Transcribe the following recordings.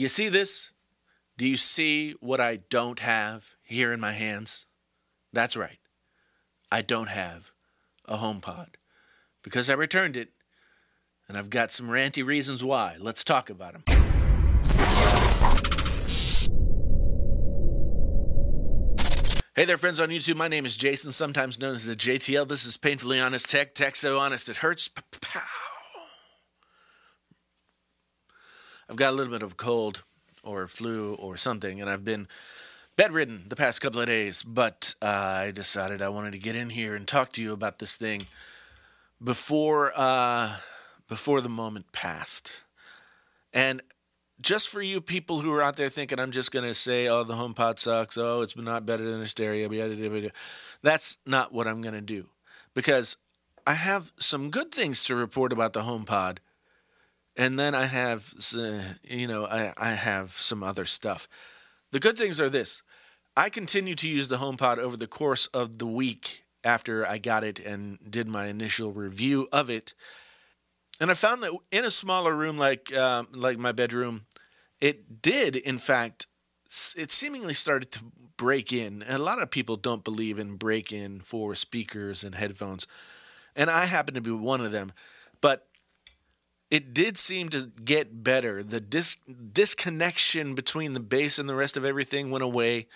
Do you see this? Do you see what I don't have here in my hands? That's right. I don't have a HomePod because I returned it, and I've got some ranty reasons why. Let's talk about them. Hey there, friends on YouTube. My name is Jason, sometimes known as the JTL. This is Painfully Honest Tech. Tech so honest it hurts. Pow. I've got a little bit of a cold or flu or something, and I've been bedridden the past couple of days, but I decided I wanted to get in here and talk to you about this thing before the moment passed. And just for you people who are out there thinking I'm just going to say, oh, the HomePod sucks, oh, it's not better than a stereo, that's not what I'm going to do, because I have some good things to report about the HomePod. And then I have, I have some other stuff. The good things are this. I continue to use the HomePod over the course of the week after I got it and did my initial review of it. And I found that in a smaller room like my bedroom, it did, in fact, it seemingly started to break in. And a lot of people don't believe in break-in for speakers and headphones. And I happen to be one of them. But it did seem to get better. The disconnection between the bass and the rest of everything went away.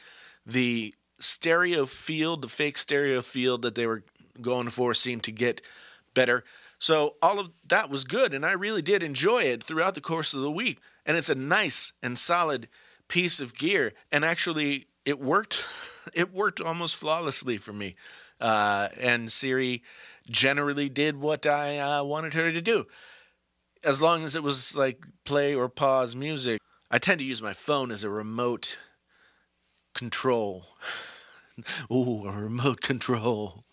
The stereo field, the fake stereo field that they were going for, seemed to get better. So all of that was good, and I really did enjoy it throughout the course of the week. And it's a nice and solid piece of gear. And actually, it worked. It worked almost flawlessly for me. And Siri generally did what I wanted her to do. As long as it was like play or pause music. I tend to use my phone as a remote control. Ooh, a remote control.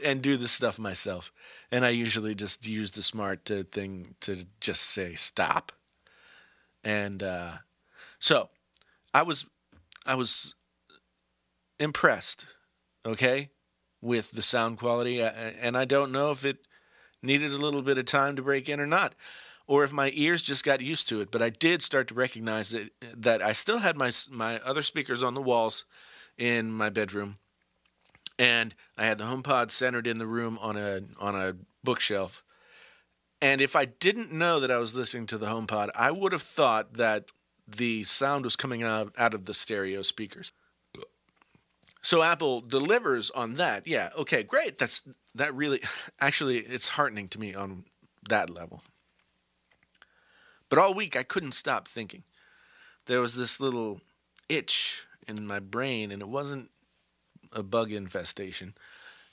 And do this stuff myself. And I usually just use the smart thing to just say stop. And so I was impressed, okay, with the sound quality. And I don't know if it needed a little bit of time to break in or not, or if my ears just got used to it. But I did start to recognize that I still had my other speakers on the walls in my bedroom, and I had the HomePod centered in the room on a bookshelf. And if I didn't know that I was listening to the HomePod, I would have thought that the sound was coming out of the stereo speakers. So Apple delivers on that. Yeah, okay, great. That really, actually, it's heartening to me on that level. But all week, I couldn't stop thinking. There was this little itch in my brain, and it wasn't a bug infestation.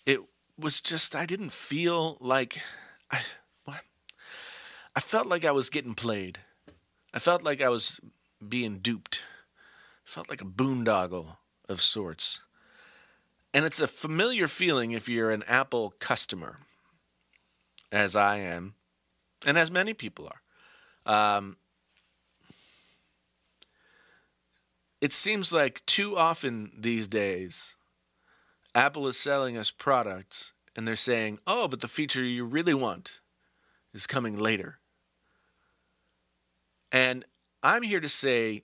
It was just, I didn't feel like, I felt like I was getting played. I felt like I was being duped. I felt like a boondoggle of sorts. And it's a familiar feeling if you're an Apple customer, as I am, and as many people are. It seems like too often these days, Apple is selling us products, and they're saying, oh, but the feature you really want is coming later. And I'm here to say,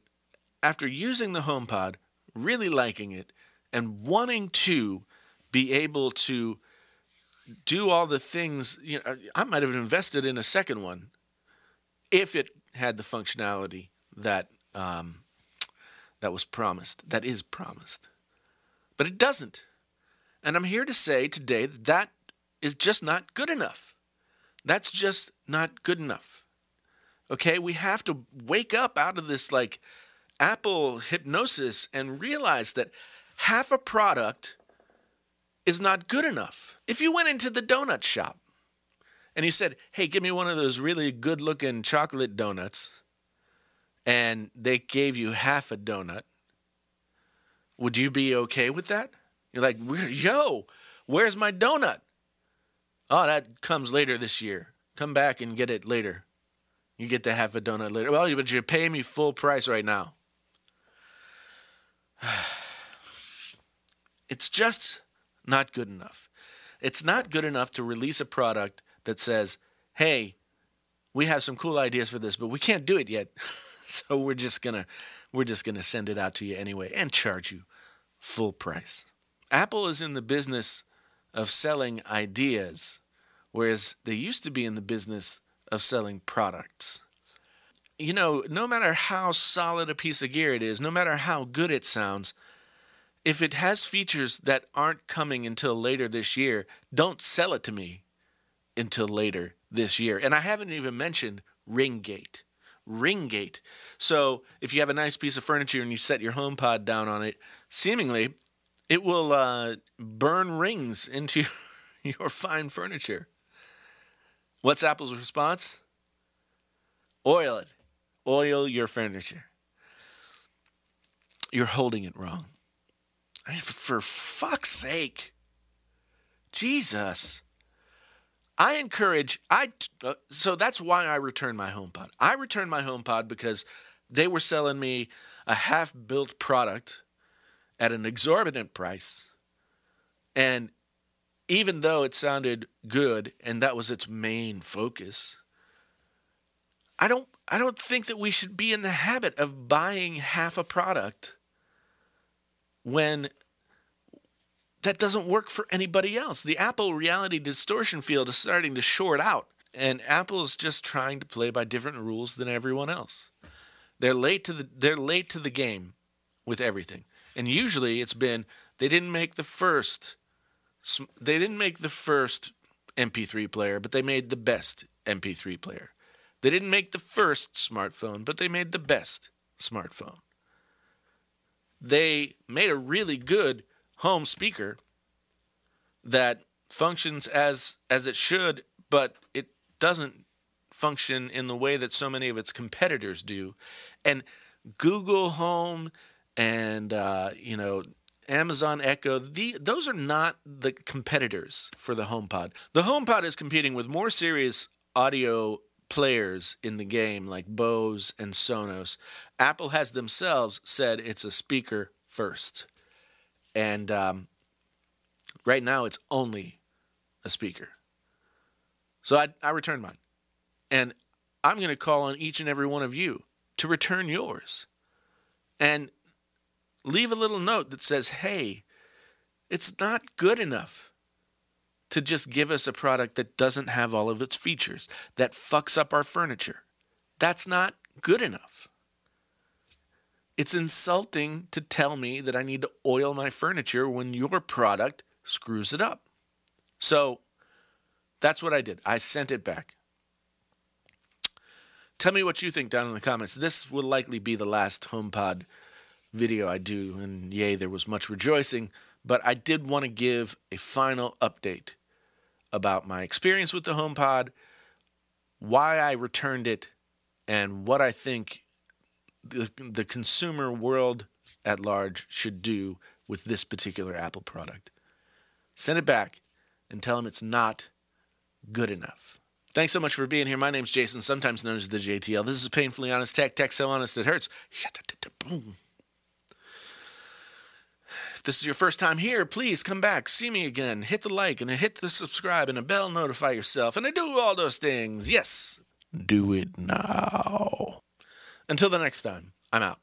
after using the HomePod, really liking it, and wanting to be able to do all the things, I might have invested in a second one if it had the functionality that that was promised, that is promised. But it doesn't. And I'm here to say today that is just not good enough. That's just not good enough. Okay, we have to wake up out of this like Apple hypnosis and realize that half a product is not good enough. If you went into the donut shop and you said, hey, give me one of those really good-looking chocolate donuts, and they gave you half a donut, would you be okay with that? You're like, yo, where's my donut? Oh, that comes later this year. Come back and get it later. You get the half a donut later. Well, but you're paying me full price right now. It's just not good enough. It's not good enough to release a product that says, hey, we have some cool ideas for this, but we can't do it yet. So we're just gonna send it out to you anyway and charge you full price. Apple is in the business of selling ideas, whereas they used to be in the business of selling products. You know, no matter how solid a piece of gear it is, no matter how good it sounds, if it has features that aren't coming until later this year, don't sell it to me until later this year. And I haven't even mentioned ring gate. So if you have a nice piece of furniture and you set your HomePod down on it, seemingly it will burn rings into your fine furniture. What's Apple's response? Oil it. Oil your furniture. You're holding it wrong. I mean, for fuck's sake. Jesus. So that's why I returned my HomePod. I returned my HomePod because they were selling me a half-built product at an exorbitant price. And even though it sounded good and that was its main focus, I don't think that we should be in the habit of buying half a product when that doesn't work for anybody else. The Apple reality distortion field is starting to short out, and Apple is just trying to play by different rules than everyone else. They're late to the game with everything. And usually it's been they didn't make the first MP3 player, but they made the best MP3 player. They didn't make the first smartphone, but they made the best smartphone. They made a really good home speaker that functions as it should, but it doesn't function in the way that so many of its competitors do. And Google Home and Amazon Echo, those are not the competitors for the HomePod. The HomePod is competing with more serious audio players in the game like Bose and Sonos. Apple has themselves said it's a speaker first. And right now it's only a speaker. So I returned mine. And I'm going to call on each and every one of you to return yours. And leave a little note that says, hey, it's not good enough to just give us a product that doesn't have all of its features, that fucks up our furniture. That's not good enough. It's insulting to tell me that I need to oil my furniture when your product screws it up. So that's what I did. I sent it back. Tell me what you think down in the comments. This will likely be the last HomePod video I do, and yay, there was much rejoicing, but I did want to give a final update about my experience with the HomePod, why I returned it, and what I think the consumer world at large should do with this particular Apple product. Send it back and tell them it's not good enough. Thanks so much for being here. My name's Jason, sometimes known as the JTL. This is Painfully Honest Tech. Tech so honest it hurts. Boom. If this is your first time here, please come back, see me again, hit the like, and hit the subscribe, and a bell, notify yourself, and I do all those things. Yes, do it now. Until the next time, I'm out.